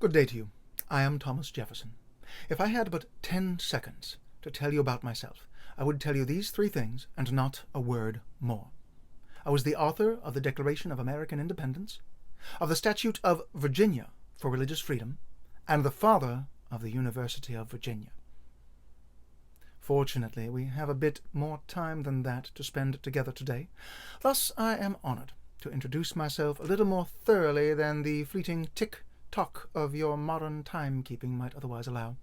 Good day to you. I am Thomas Jefferson. If I had but 10 seconds to tell you about myself, I would tell you these 3 things and not a word more. I was the author of the Declaration of American Independence, of the Statute of Virginia for Religious Freedom, and the father of the University of Virginia. Fortunately, we have a bit more time than that to spend together today. Thus, I am honored to introduce myself a little more thoroughly than the fleeting tick-tock of your modern timekeeping might otherwise allow.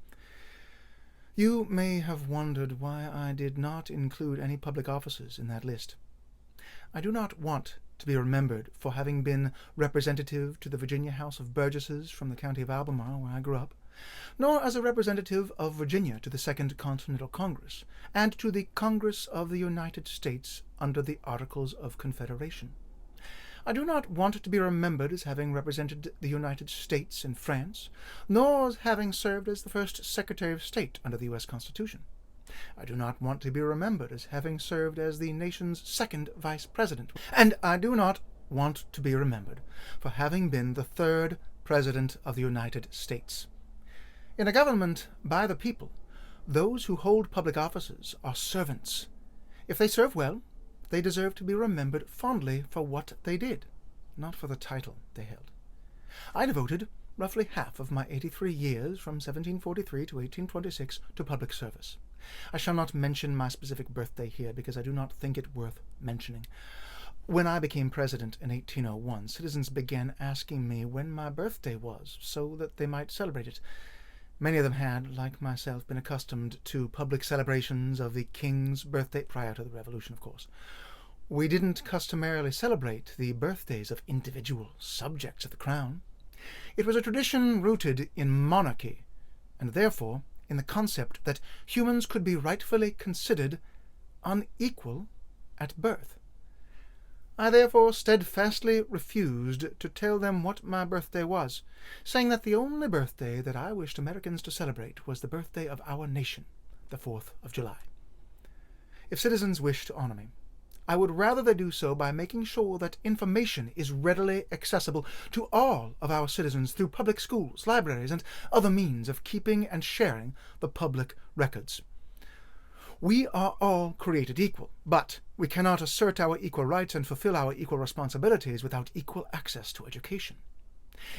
You may have wondered why I did not include any public offices in that list. I do not want to be remembered for having been representative to the Virginia House of Burgesses from the county of Albemarle, where I grew up, nor as a representative of Virginia to the Second Continental Congress, and to the Congress of the United States under the Articles of Confederation. I do not want to be remembered as having represented the United States in France, nor as having served as the first Secretary of State under the U.S. Constitution. I do not want to be remembered as having served as the nation's second Vice President, and I do not want to be remembered for having been the 3rd President of the United States. In a government by the people, those who hold public offices are servants. If they serve well, they deserve to be remembered fondly for what they did, not for the title they held. I devoted roughly half of my 83 years from 1743 to 1826 to public service. I shall not mention my specific birthday here because I do not think it worth mentioning. When I became president in 1801, citizens began asking me when my birthday was so that they might celebrate it. Many of them had, like myself, been accustomed to public celebrations of the king's birthday prior to the Revolution, of course. We didn't customarily celebrate the birthdays of individual subjects of the crown. It was a tradition rooted in monarchy, and therefore in the concept that humans could be rightfully considered unequal at birth. I therefore steadfastly refused to tell them what my birthday was, saying that the only birthday that I wished Americans to celebrate was the birthday of our nation, the 4th of July. If citizens wish to honor me, I would rather they do so by making sure that information is readily accessible to all of our citizens through public schools, libraries, and other means of keeping and sharing the public records. We are all created equal, but we cannot assert our equal rights and fulfill our equal responsibilities without equal access to education.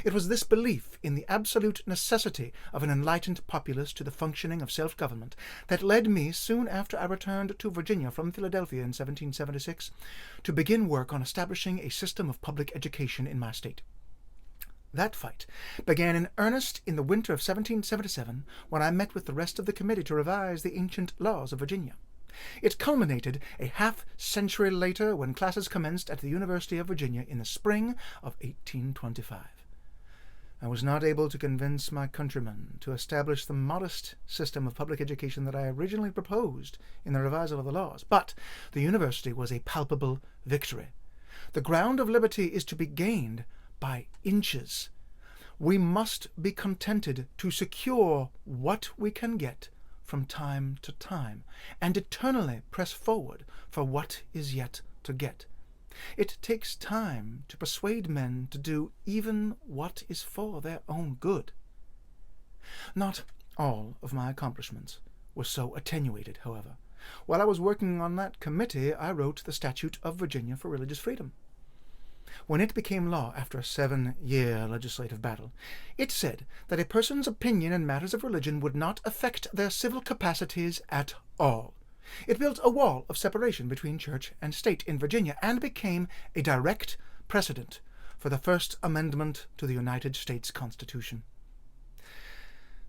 It was this belief in the absolute necessity of an enlightened populace to the functioning of self-government that led me, soon after I returned to Virginia from Philadelphia in 1776, to begin work on establishing a system of public education in my state. That fight began in earnest in the winter of 1777, when I met with the rest of the committee to revise the ancient laws of Virginia. It culminated a half-century later when classes commenced at the University of Virginia in the spring of 1825. I was not able to convince my countrymen to establish the modest system of public education that I originally proposed in the revisal of the laws, but the university was a palpable victory. The ground of liberty is to be gained by inches. We must be contented to secure what we can get from time to time, and eternally press forward for what is yet to get. It takes time to persuade men to do even what is for their own good. Not all of my accomplishments were so attenuated, however. While I was working on that committee, I wrote the Statute of Virginia for Religious Freedom. When it became law after a 7-year legislative battle, it said that a person's opinion in matters of religion would not affect their civil capacities at all. It built a wall of separation between church and state in Virginia and became a direct precedent for the First Amendment to the United States Constitution.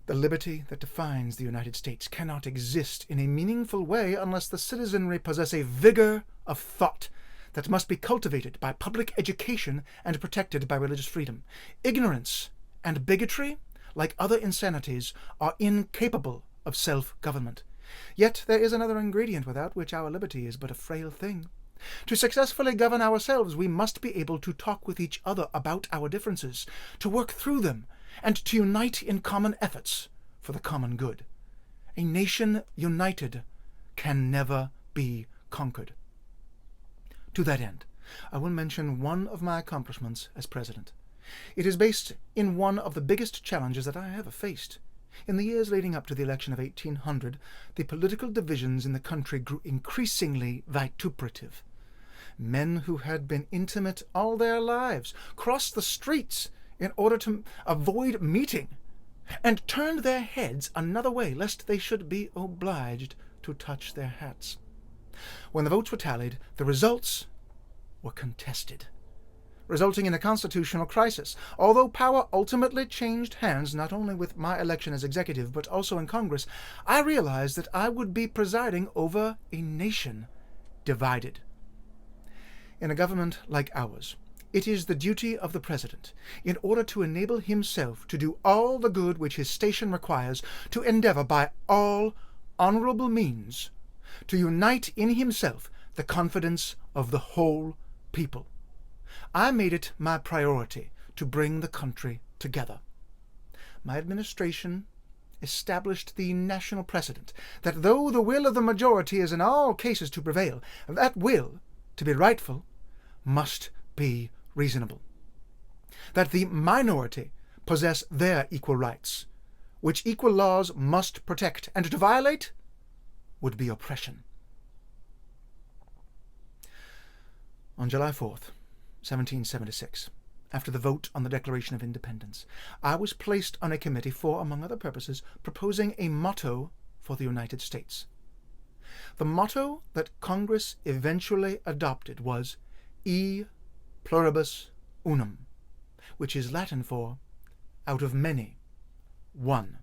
The liberty that defines the United States cannot exist in a meaningful way unless the citizenry possess a vigor of thought that must be cultivated by public education and protected by religious freedom. Ignorance and bigotry, like other insanities, are incapable of self-government. Yet there is another ingredient without which our liberty is but a frail thing. To successfully govern ourselves, we must be able to talk with each other about our differences, to work through them, and to unite in common efforts for the common good. A nation united can never be conquered. To that end, I will mention one of my accomplishments as president. It is based in one of the biggest challenges that I ever faced. In the years leading up to the election of 1800, the political divisions in the country grew increasingly vituperative. Men who had been intimate all their lives crossed the streets in order to avoid meeting, and turned their heads another way lest they should be obliged to touch their hats. When the votes were tallied, the results were contested, resulting in a constitutional crisis. Although power ultimately changed hands, not only with my election as executive, but also in Congress, I realized that I would be presiding over a nation divided. In a government like ours, it is the duty of the President, in order to enable himself to do all the good which his station requires, to endeavor by all honorable means to unite in himself the confidence of the whole people. I made it my priority to bring the country together. My administration established the national precedent that though the will of the majority is in all cases to prevail, that will, to be rightful, must be reasonable. That the minority possess their equal rights, which equal laws must protect, and to violate would be oppression. On July 4th, 1776, after the vote on the Declaration of Independence, I was placed on a committee for, among other purposes, proposing a motto for the United States. The motto that Congress eventually adopted was E pluribus unum, which is Latin for out of many, one.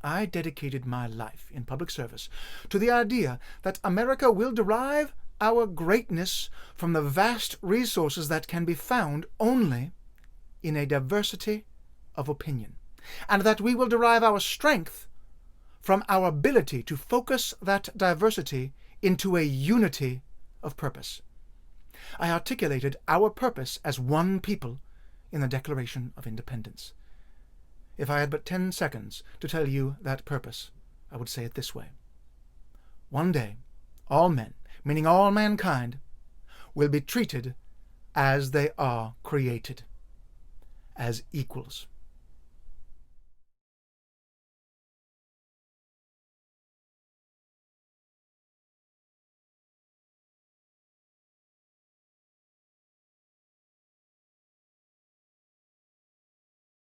I dedicated my life in public service to the idea that America will derive our greatness from the vast resources that can be found only in a diversity of opinion, and that we will derive our strength from our ability to focus that diversity into a unity of purpose. I articulated our purpose as one people in the Declaration of Independence. If I had but 10 seconds to tell you that purpose, I would say it this way. One day, all men, meaning all mankind, will be treated as they are created, as equals.